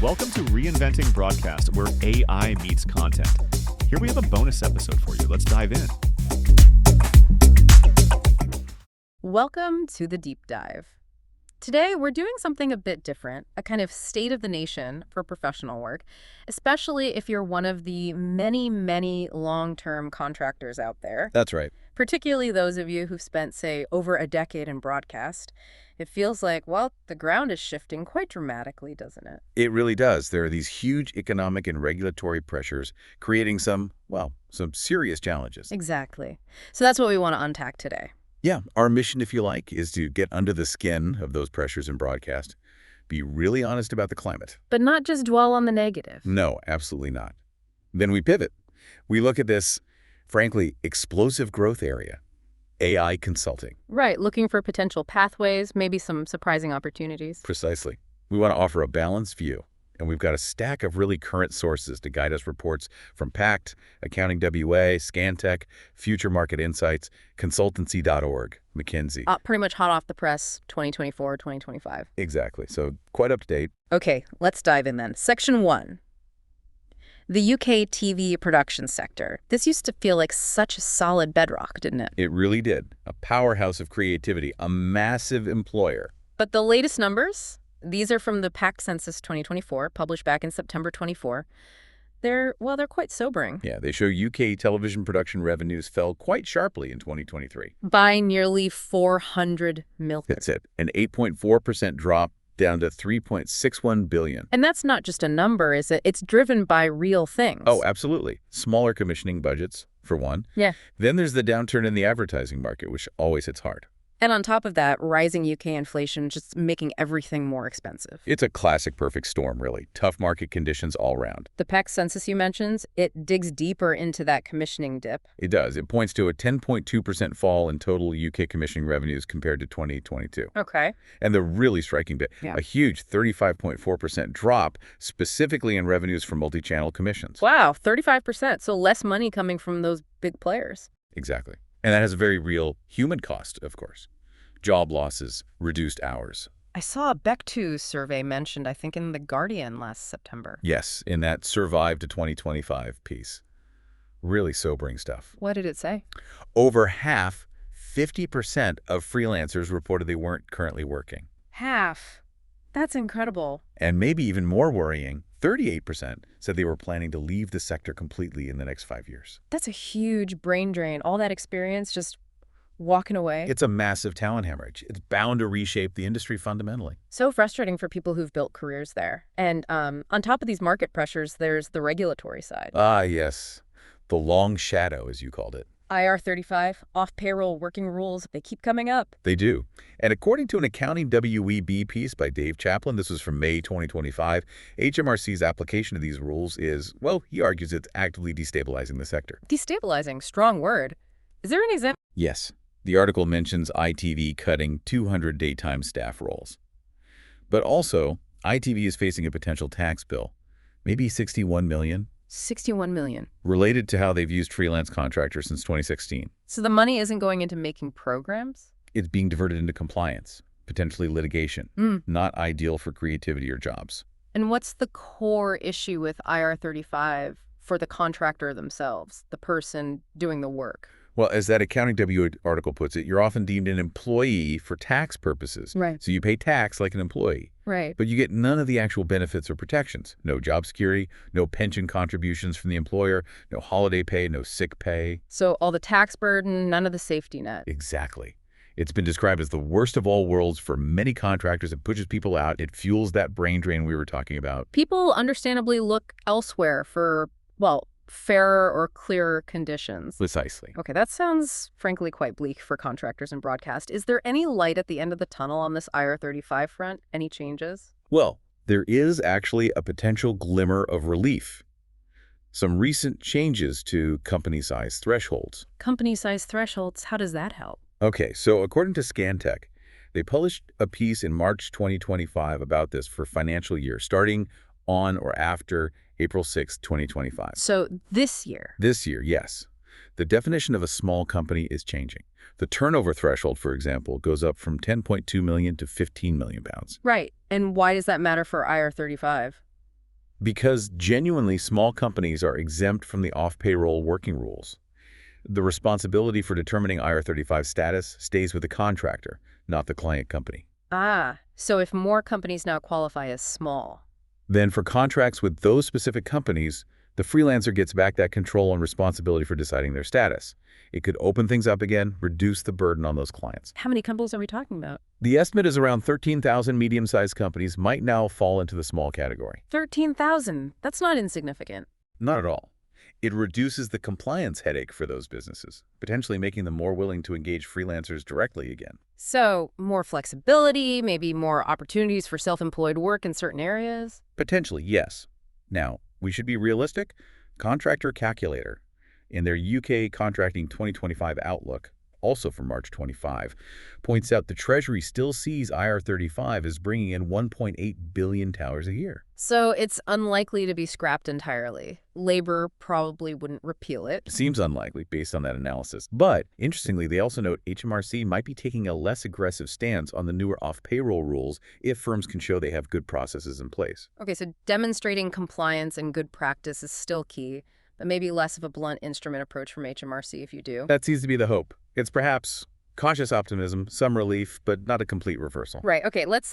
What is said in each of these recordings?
Welcome to Reinventing Broadcast, where AI meets content. Here we have a bonus episode for you. Let's dive in. Welcome to the deep dive. Today, we're doing something a bit different, a kind of state of the nation for professional work, especially if you're one of the many long-term contractors out there. That's right. Particularly those of you who've spent, say, over a decade in broadcast. It feels like, well, the ground is shifting quite dramatically, doesn't it? It really does. There are these huge economic and regulatory pressures creating some serious challenges. Exactly. So that's what we want to unpack today. Yeah, our mission, if you like, is to get under the skin of those pressures in broadcast, be really honest about the climate. But not just dwell on the negative. No, absolutely not. Then we pivot. We look at this, frankly, explosive growth area, AI consulting. Right, looking for potential pathways, maybe some surprising opportunities. Precisely. We want to offer a balanced view, and we've got a stack of really current sources to guide us: reports from PACT, Accounting WA, Scantech, Future Market Insights, Consultancy.org, McKinsey. Pretty much hot off the press, 2024, 2025. Exactly. So quite up to date. Okay, let's dive in then. Section 1. The UK TV production sector. This used to feel like such a solid bedrock, didn't it? It really did. A powerhouse of creativity, a massive employer. But the latest numbers, these are from the PACT Census 2024, published back in September 24. They're quite sobering. Yeah, they show UK television production revenues fell quite sharply in 2023. By nearly 400 million. That's it. An 8.4% drop down to $3.61 billion. And that's not just a number, is it? It's driven by real things. Oh, absolutely. Smaller commissioning budgets, for one. Yeah. Then there's the downturn in the advertising market, which always hits hard. And on top of that, rising UK inflation just making everything more expensive. It's a classic perfect storm, really. Tough market conditions all around. The PACT census you mentioned, it digs deeper into that commissioning dip. It does. It points to a 10.2% fall in total UK commissioning revenues compared to 2022. Okay. And the really striking bit, Yeah. a huge 35.4% drop specifically in revenues from multi-channel commissions. Wow, 35%. So less money coming from those big players. Exactly. And that has a very real human cost, of course. Job losses, reduced hours. I saw a Beck2 survey mentioned, I think, in The Guardian last September. Yes, in that Survive to 2025 piece. Really sobering stuff. What did it say? Over half, 50% of freelancers reported they weren't currently working. Half. That's incredible. And maybe even more worrying, 38% said they were planning to leave the sector completely in the next 5 years. That's a huge brain drain. All that experience just walking away. It's a massive talent hemorrhage. It's bound to reshape the industry fundamentally. So frustrating for people who've built careers there. And on top of these market pressures, there's the regulatory side. Ah, yes. The long shadow, as you called it. IR35, off-payroll working rules, they keep coming up. They do. And according to an Accounting WEB piece by Dave Chaplin, this was from May 2025, HMRC's application of these rules is, well, he argues it's actively destabilizing the sector. Destabilizing, strong word. Is there an example? Yes. The article mentions ITV cutting 200 daytime staff roles. But also, ITV is facing a potential tax bill, maybe $61 million. 61 million. Related to how they've used freelance contractors since 2016. So the money isn't going into making programs? It's being diverted into compliance, potentially litigation. Not ideal for creativity or jobs. And what's the core issue with IR35 for the contractor themselves, the person doing the work? Well, as that Accounting W article puts it, you're often deemed an employee for tax purposes. Right. So you pay tax like an employee. Right. But you get none of the actual benefits or protections. No job security, no pension contributions from the employer, no holiday pay, no sick pay. So all the tax burden, none of the safety net. Exactly. It's been described as the worst of all worlds for many contractors. It pushes people out. It fuels that brain drain we were talking about. People understandably look elsewhere for, well, fairer or clearer conditions. Precisely. Okay, that sounds frankly quite bleak for contractors in broadcast. Is there any light at the end of the tunnel on this IR35 front? Any changes? Well, there is actually a potential glimmer of relief. Some recent changes to company size thresholds. Company size thresholds, how does that help? Okay, so according to Scantech, they published a piece in March 2025 about this for financial year, starting on or after April 6, 2025. So this year? This year, yes. The definition of a small company is changing. The turnover threshold, for example, goes up from 10.2 million to 15 million pounds. Right. And why does that matter for IR35? Because genuinely small companies are exempt from the off-payroll working rules. The responsibility for determining IR35 status stays with the contractor, not the client company. Ah, so if more companies now qualify as small. Then for contracts with those specific companies, the freelancer gets back that control and responsibility for deciding their status. It could open things up again, reduce the burden on those clients. How many companies are we talking about? The estimate is around 13,000 medium-sized companies might now fall into the small category. 13,000. That's not insignificant. Not at all. It reduces the compliance headache for those businesses, potentially making them more willing to engage freelancers directly again. So more flexibility, maybe more opportunities for self-employed work in certain areas? Potentially, yes. Now, we should be realistic. Contractor Calculator, in their UK Contracting 2025 Outlook, also from March 25, points out the Treasury still sees IR35 as bringing in 1.8 billion towers a year. So it's unlikely to be scrapped entirely. Labor probably wouldn't repeal it. Seems unlikely based on that analysis. But interestingly, they also note HMRC might be taking a less aggressive stance on the newer off-payroll rules if firms can show they have good processes in place. Okay, so demonstrating compliance and good practice is still key, but maybe less of a blunt instrument approach from HMRC if you do. That seems to be the hope. It's perhaps cautious optimism, some relief, but not a complete reversal. Right. Okay, let's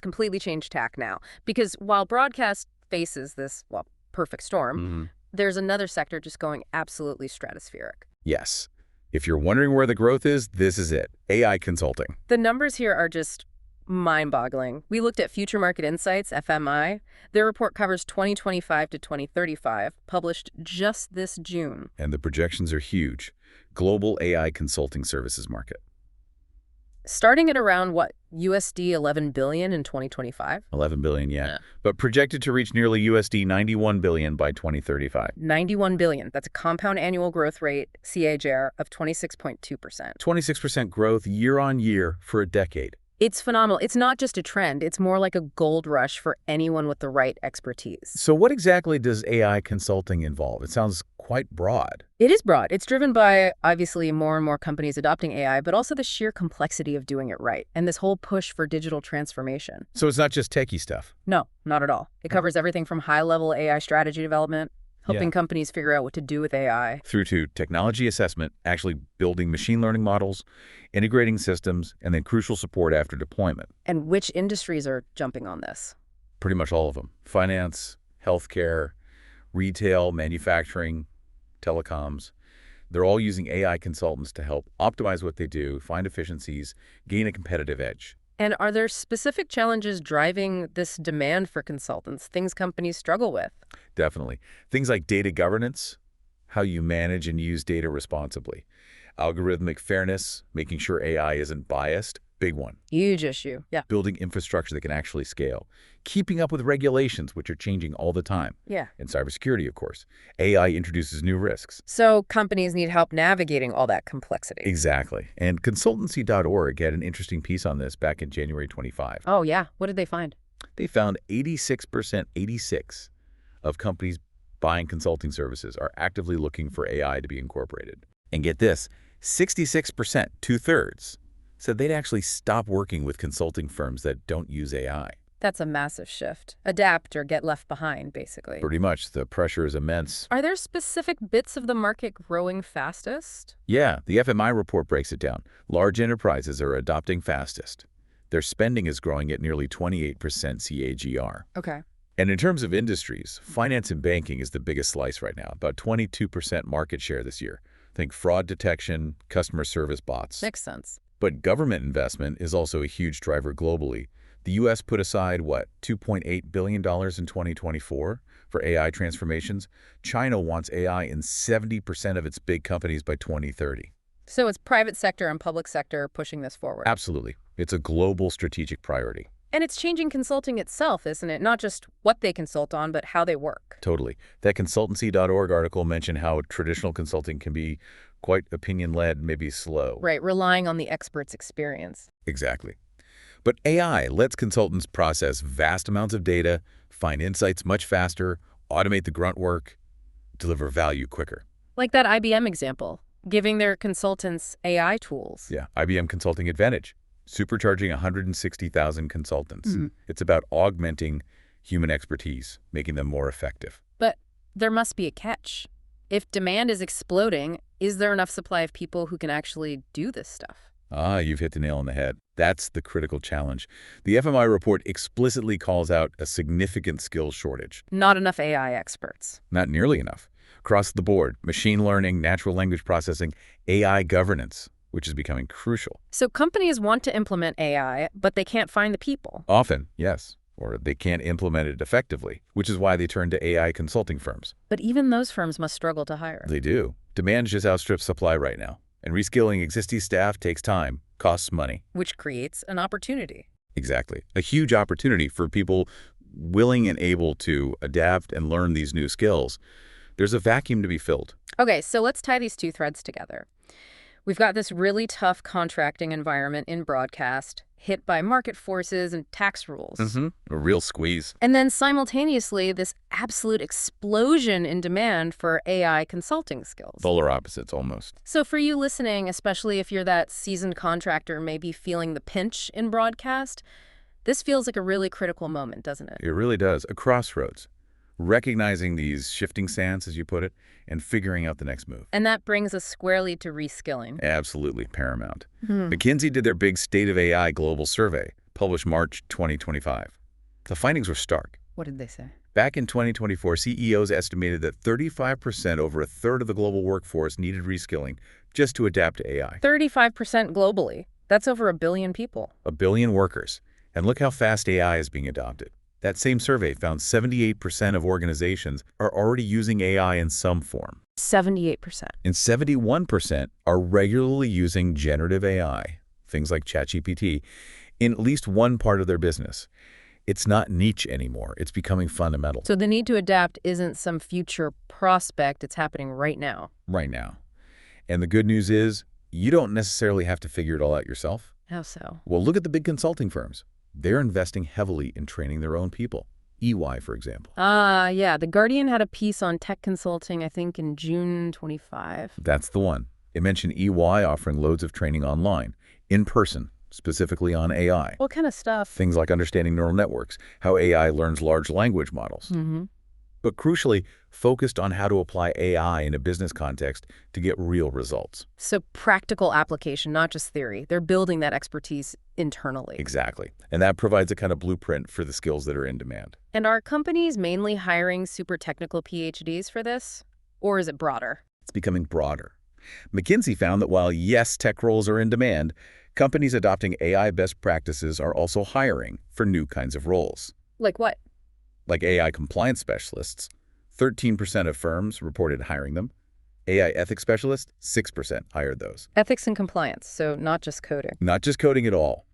completely change tack now. Because while broadcast faces this, well, perfect storm, there's another sector just going absolutely stratospheric. Yes. If you're wondering where the growth is, this is it. AI consulting. The numbers here are just mind-boggling. We looked at Future Market Insights, FMI. Their report covers 2025 to 2035, published just this June. And the projections are huge. Global AI consulting services market. Starting at around, what, USD 11 billion in 2025? 11 billion, yeah. But projected to reach nearly USD 91 billion by 2035. 91 billion. That's a compound annual growth rate, CAGR, of 26.2%. 26% growth year on year for a decade. It's phenomenal. It's not just a trend. It's more like a gold rush for anyone with the right expertise. So what exactly does AI consulting involve? It sounds quite broad. It is broad. It's driven by, obviously, more and more companies adopting AI, but also the sheer complexity of doing it right, and this whole push for digital transformation. So it's not just techie stuff? No, not at all. It covers everything from high-level AI strategy development, helping companies figure out what to do with AI, through to technology assessment, actually building machine learning models, integrating systems, and then crucial support after deployment. And which industries are jumping on this? Pretty much all of them. Finance, healthcare, retail, manufacturing, telecoms. They're all using AI consultants to help optimize what they do, find efficiencies, gain a competitive edge. And are there specific challenges driving this demand for consultants, things companies struggle with? Definitely. Things like data governance, how you manage and use data responsibly. Algorithmic fairness, making sure AI isn't biased, big one. Huge issue, yeah. Building infrastructure that can actually scale. Keeping up with regulations, which are changing all the time. Yeah. And cybersecurity, of course. AI introduces new risks. So companies need help navigating all that complexity. Exactly. And consultancy.org had an interesting piece on this back in January 25. Oh, yeah. What did they find? They found 86% of companies buying consulting services are actively looking for AI to be incorporated. And get this, 66%, two-thirds, said they'd actually stop working with consulting firms that don't use AI. That's a massive shift. Adapt or get left behind, basically. Pretty much. The pressure is immense. Are there specific bits of the market growing fastest? Yeah, the FMI report breaks it down. Large enterprises are adopting fastest. Their spending is growing at nearly 28% CAGR. Okay. And in terms of industries, finance and banking is the biggest slice right now, about 22% market share this year. Think fraud detection, customer service bots. Makes sense. But government investment is also a huge driver globally. The U.S. put aside, what, $2.8 billion in 2024 for AI transformations? China wants AI in 70% of its big companies by 2030. So it's private sector and public sector pushing this forward. Absolutely. It's a global strategic priority. And it's changing consulting itself, isn't it? Not just what they consult on, but how they work. Totally. That consultancy.org article mentioned how traditional consulting can be quite opinion-led, maybe slow. Right, relying on the expert's experience. Exactly. But AI lets consultants process vast amounts of data, find insights much faster, automate the grunt work, deliver value quicker. Like that IBM example, giving their consultants AI tools. Yeah, IBM Consulting Advantage, supercharging 160,000 consultants. It's about augmenting human expertise, making them more effective. But there must be a catch. If demand is exploding, is there enough supply of people who can actually do this stuff? Ah, you've hit the nail on the head. That's the critical challenge. The FMI report explicitly calls out a significant skills shortage. Not enough AI experts. Not nearly enough. Across the board, machine learning, natural language processing, AI governance, which is becoming crucial. So companies want to implement AI, but they can't find the people. Often, yes, or they can't implement it effectively, which is why they turn to AI consulting firms. But even those firms must struggle to hire. They do. Demand just outstrips supply right now. And reskilling existing staff takes time, costs money. Which creates an opportunity. Exactly. A huge opportunity for people willing and able to adapt and learn these new skills. There's a vacuum to be filled. Okay, so let's tie these two threads together. We've got this really tough contracting environment in broadcast, hit by market forces and tax rules. A real squeeze. And then simultaneously, this absolute explosion in demand for AI consulting skills. Polar opposites, almost. So for you listening, especially if you're that seasoned contractor maybe feeling the pinch in broadcast, this feels like a really critical moment, doesn't it? It really does. A crossroads. Recognizing these shifting sands, as you put it, and figuring out the next move. And that brings us squarely to reskilling. Absolutely paramount. McKinsey did their big State of AI global survey, published March 2025. The findings were stark. What did they say? Back in 2024, CEOs estimated that 35%, over a third of the global workforce, needed reskilling just to adapt to AI. 35% globally. That's over 1 billion people. 1 billion workers. And look how fast AI is being adopted. That same survey found 78% of organizations are already using AI in some form. 78%. And 71% are regularly using generative AI, things like ChatGPT, in at least one part of their business. It's not niche anymore. It's becoming fundamental. So the need to adapt isn't some future prospect. It's happening right now. Right now. And the good news is, you don't necessarily have to figure it all out yourself. How so? Well, look at the big consulting firms. They're investing heavily in training their own people. EY, for example. Yeah. The Guardian had a piece on tech consulting, I think, in June 25. That's the one. It mentioned EY offering loads of training online, in person, specifically on AI. What kind of stuff? Things like understanding neural networks, how AI learns large language models. But crucially, focused on how to apply AI in a business context to get real results. So practical application, not just theory. They're building that expertise internally. Exactly. And that provides a kind of blueprint for the skills that are in demand. And are companies mainly hiring super technical PhDs for this? Or is it broader? It's becoming broader. McKinsey found that while, yes, tech roles are in demand, companies adopting AI best practices are also hiring for new kinds of roles. Like what? Like AI compliance specialists, 13% of firms reported hiring them. AI ethics specialists, 6% hired those. Ethics and compliance, so not just coding. Not just coding at all.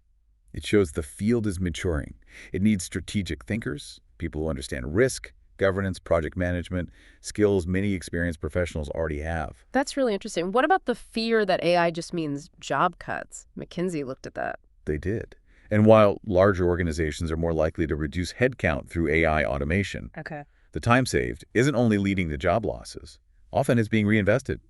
It shows the field is maturing. It needs strategic thinkers, people who understand risk, governance, project management, skills many experienced professionals already have. That's really interesting. What about the fear that AI just means job cuts? McKinsey looked at that. They did. And while larger organizations are more likely to reduce headcount through AI automation, the time saved isn't only leading to job losses. Often it's being reinvested.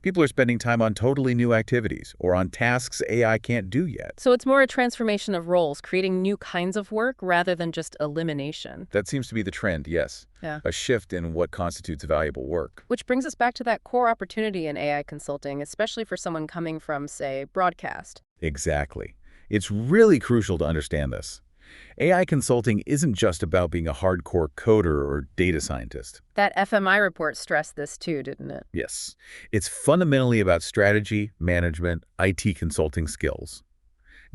People are spending time on totally new activities or on tasks AI can't do yet. So it's more a transformation of roles, creating new kinds of work rather than just elimination. That seems to be the trend, yes. Yeah. A shift in what constitutes valuable work. Which brings us back to that core opportunity in AI consulting, especially for someone coming from, say, broadcast. Exactly. It's really crucial to understand this. AI consulting isn't just about being a hardcore coder or data scientist. That FMI report stressed this too, didn't it? Yes. It's fundamentally about strategy, management, IT consulting skills,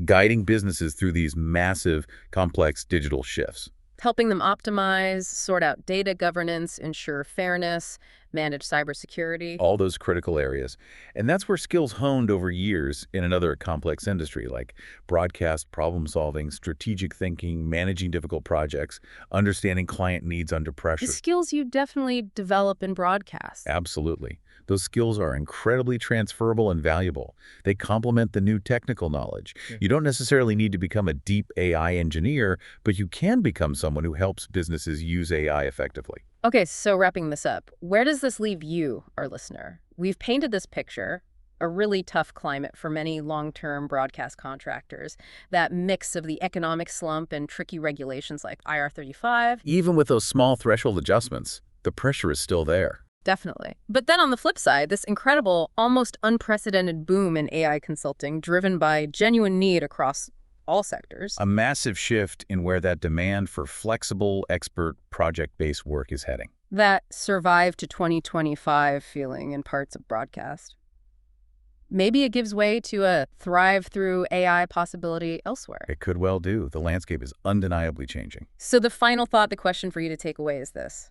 guiding businesses through these massive, complex digital shifts. Helping them optimize, sort out data governance, ensure fairness, manage cybersecurity. All those critical areas. And that's where skills honed over years in another complex industry like broadcast, problem solving, strategic thinking, managing difficult projects, understanding client needs under pressure. The skills you definitely develop in broadcast. Absolutely. Those skills are incredibly transferable and valuable. They complement the new technical knowledge. You don't necessarily need to become a deep AI engineer, but you can become someone who helps businesses use AI effectively. Okay, so wrapping this up, where does this leave you, our listener? We've painted this picture, a really tough climate for many long-term broadcast contractors. That mix of the economic slump and tricky regulations like IR35. Even with those small threshold adjustments, the pressure is still there. Definitely. But then on the flip side, this incredible, almost unprecedented boom in AI consulting driven by genuine need across all sectors. A massive shift in where that demand for flexible, expert, project-based work is heading. That survive to 2025 feeling in parts of broadcast. Maybe it gives way to a thrive through AI possibility elsewhere. It could well do. The landscape is undeniably changing. So the final thought, the question for you to take away is this.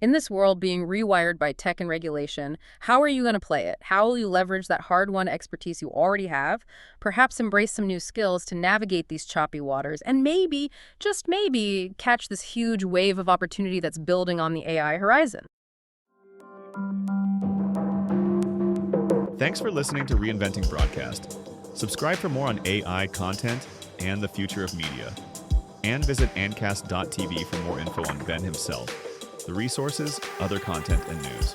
In this world being rewired by tech and regulation, how are you going to play it? How will you leverage that hard-won expertise you already have? Perhaps embrace some new skills to navigate these choppy waters and maybe, just maybe, catch this huge wave of opportunity that's building on the AI horizon. Thanks for listening to Reinventing Broadcast. Subscribe for more on AI content and the future of media. And visit Ancast.tv for more info on Ben himself, the resources, other content, and news.